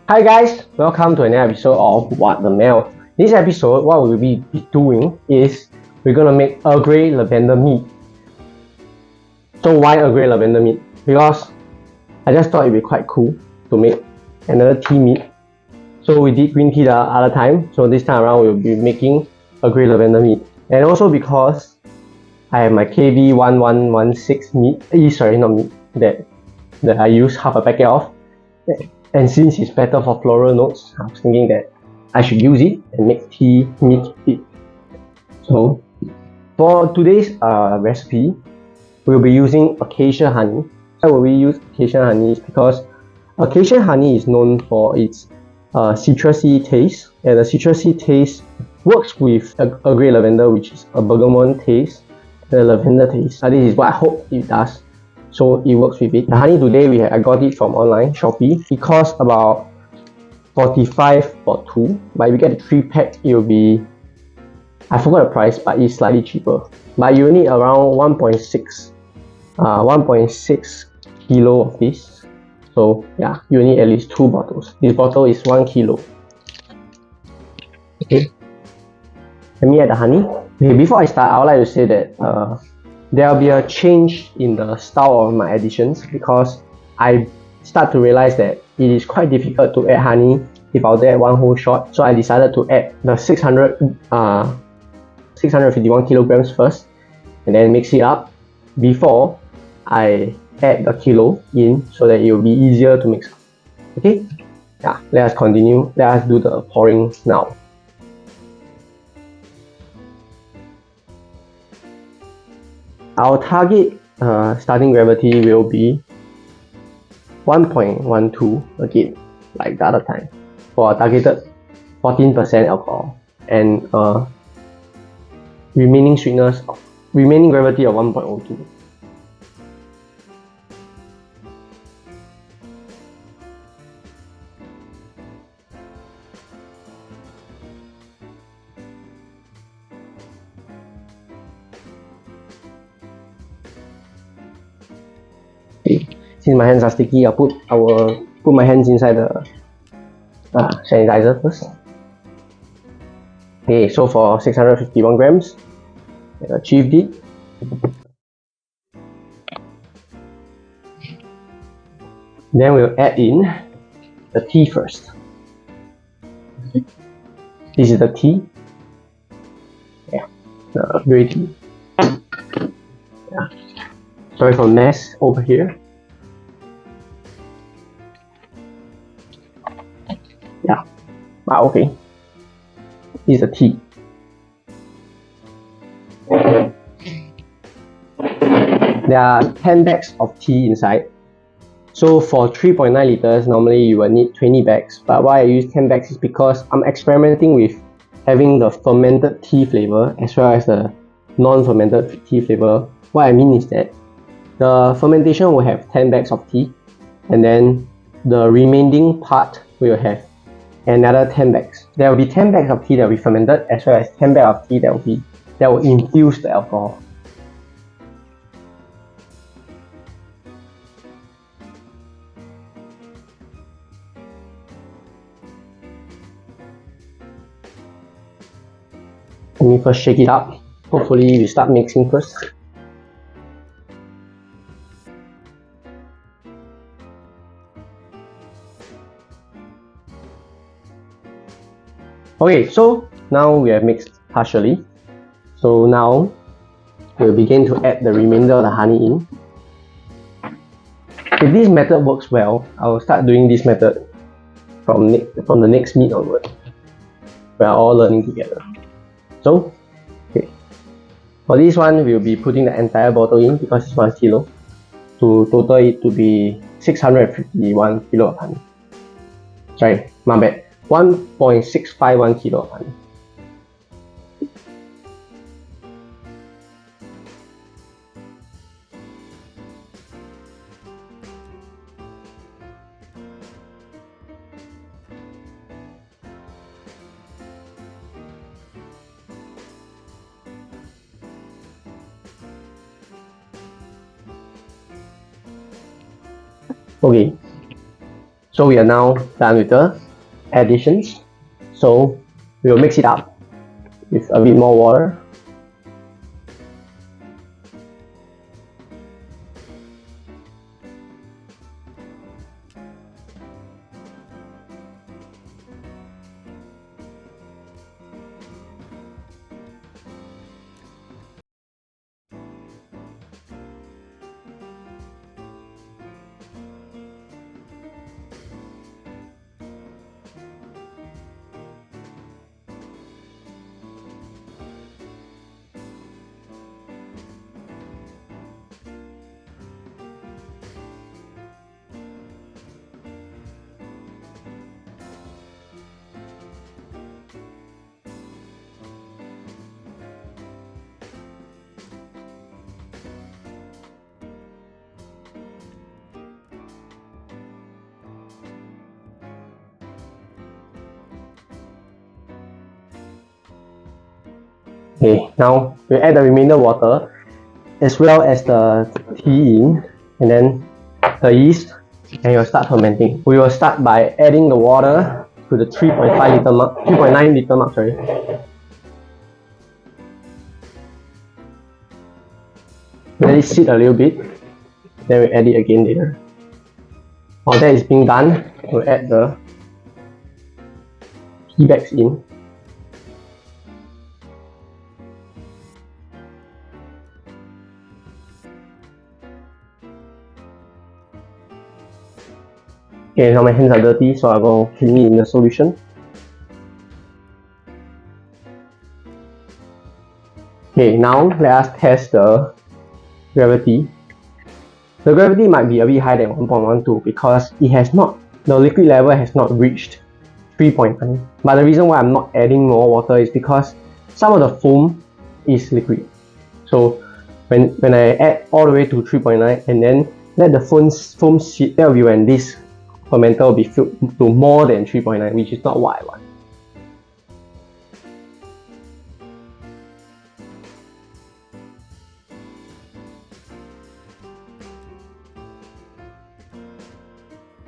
Hi guys, welcome to another episode of What the Mail. This episode, what we'll be doing is we're gonna make Earl Grey Lavender Mead. So why Earl Grey Lavender Mead? Because I just thought it'd be quite cool to make another tea mead. So we did green tea the other time, so this time around we'll be making Earl Grey Lavender Mead. And also because I have my KV1116 mead, sorry not mead, that I use half a packet of. And since it's better for floral notes, I was thinking that I should use it and make tea mead it. So for today's recipe, we'll be using acacia honey. Why will we use acacia honey? Is because acacia honey is known for its citrusy taste, and the citrusy taste works with Earl Grey lavender, which is a bergamot taste, the lavender taste. This is what I hope it does. So it works with it. The honey today I got it from online Shopee. It costs about 45 for 2, but if you get the 3-pack, it will be, I forgot the price, but it's slightly cheaper. But you need around 1.6 kilo of this. So yeah, you need at least 2 bottles. This bottle is 1 kilo. Okay, let me add the honey. Okay, before I start, I would like to say that there will be a change in the style of my additions because I start to realize that it is quite difficult to add honey if I were to add one whole shot. So I decided to add the 651 kilograms first and then mix it up before I add the kilo in so that it will be easier to mix. Okay? Yeah, let us continue. Let us do the pouring now. Our target starting gravity will be 1.12 again, like the other time, for a targeted 14% alcohol and remaining gravity of 1.02. Okay. Since my hands are sticky, I will put my hands inside the sanitizer first. Okay, so for 651 grams, I achieved it. Then we'll add in the tea first. This is the tea. Yeah, the grey tea. Yeah. Sorry for mess over here. Yeah, but okay. This is the tea. There are 10 bags of tea inside. So for 3.9 liters, normally you will need 20 bags. But why I use 10 bags is because I'm experimenting with having the fermented tea flavor as well as the non-fermented tea flavor. What I mean is that the fermentation will have 10 bags of tea, and then the remaining part will have another 10 bags. There will be 10 bags of tea that will be fermented as well as 10 bags of tea that will infuse the alcohol. Let me first shake it up. Hopefully we start mixing first. Okay, so now we have mixed partially. So now we'll begin to add the remainder of the honey in. If this method works well, I will start doing this method from the next meet onward. We are all learning together. So, okay. For this one, we'll be putting the entire bottle in because it's 1 kilo. To total it to be 651 kilo of honey. Sorry, my bad. 1.651 kilo of honey. Okay, So we are now done with the additions. So we will mix it up with a bit more water. Okay, now we add the remainder water as well as the tea in, and then the yeast, and you'll start fermenting. We will start by adding the water to the 3.5 liter mark, 3.9 liter mark, sorry. Let it sit a little bit, then we add it again later. While that is being done, we'll add the tea bags in. Okay, now my hands are dirty, so I'll go clean it in the solution. Okay, now let us test the gravity. The gravity might be a bit higher than 1.12 because the liquid level has not reached 3.9. But the reason why I'm not adding more water is because some of the foam is liquid. So when I add all the way to 3.9 and then let the foam sit, that will be when this fermenter will be filled to more than 3.9, which is not what I want.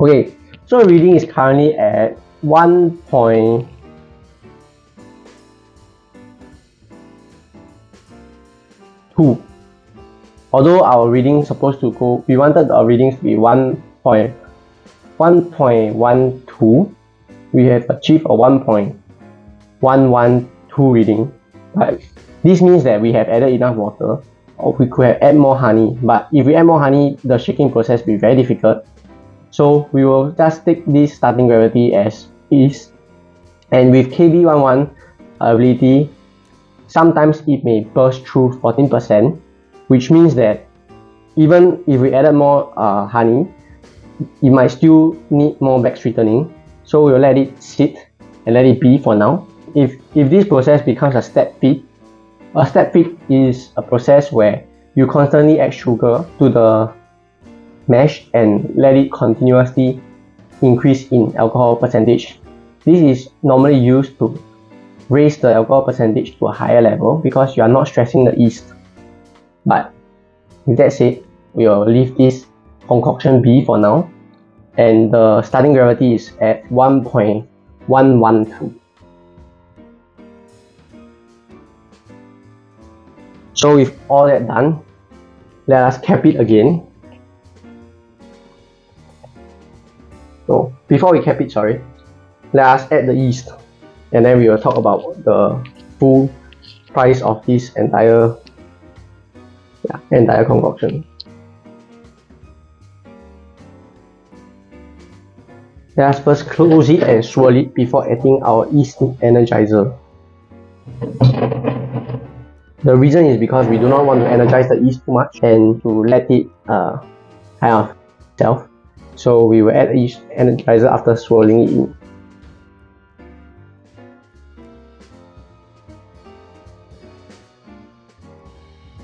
Okay, so the reading is currently at 1.2. Although our reading is supposed to go, we wanted our readings to be 1.12. We have achieved a 1.112 reading. But this means that we have added enough water, or we could have added more honey. But if we add more honey, the shaking process will be very difficult. So we will just take this starting gravity as is, and with KB11 ability, sometimes it may burst through 14%, which means that even if we added more honey, it might still need more back sweetening. So we'll let it sit and let it be for now. If this process becomes a step feed is a process where you constantly add sugar to the mash and let it continuously increase in alcohol percentage. This is normally used to raise the alcohol percentage to a higher level because you are not stressing the yeast. But with that said, we will leave this concoction be for now, and the starting gravity is at 1.112. So with all that done, let us cap it again. So before we cap it, let us add the yeast, and then we will talk about the full price of this entire concoction. Let us first close it and swirl it before adding our Yeast Energizer. The reason is because we do not want to energize the yeast too much and to let it kind of self. So we will add a Yeast Energizer after swirling it in.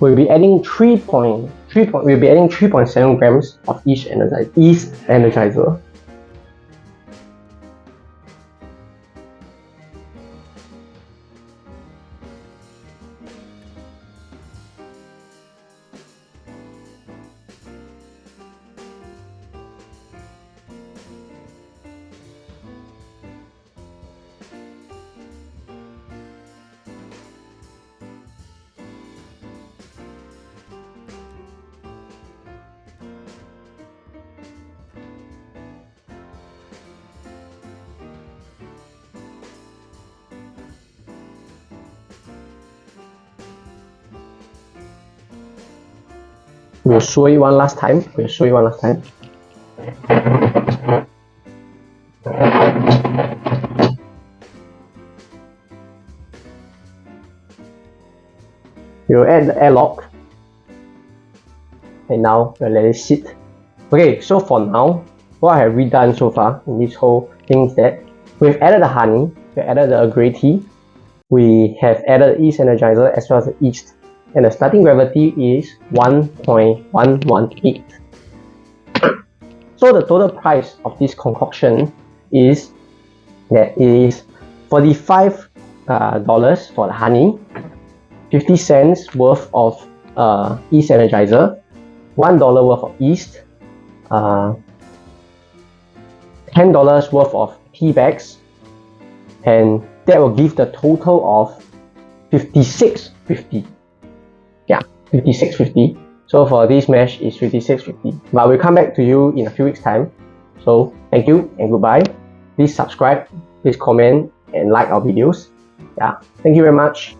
We'll be adding 3.7 grams of Yeast Energizer. We'll show it one last time. We'll add the airlock, and now we'll let it sit. Okay, so for now, what I have redone so far in this whole thing is that we've added the honey, we've added the Earl Grey tea, we have added the Yeast Energizer as well as the yeast, and the starting gravity is 1.118. So the total price of this concoction is that it is $45 for the honey, 50 cents worth of Yeast Energizer, $1 worth of yeast, $10 worth of tea bags, and that will give the total of $56.50. Yeah, $56.50. So for this mesh is $56.50. But we'll come back to you in a few weeks' time. So thank you and goodbye. Please subscribe, please comment and like our videos. Yeah, thank you very much.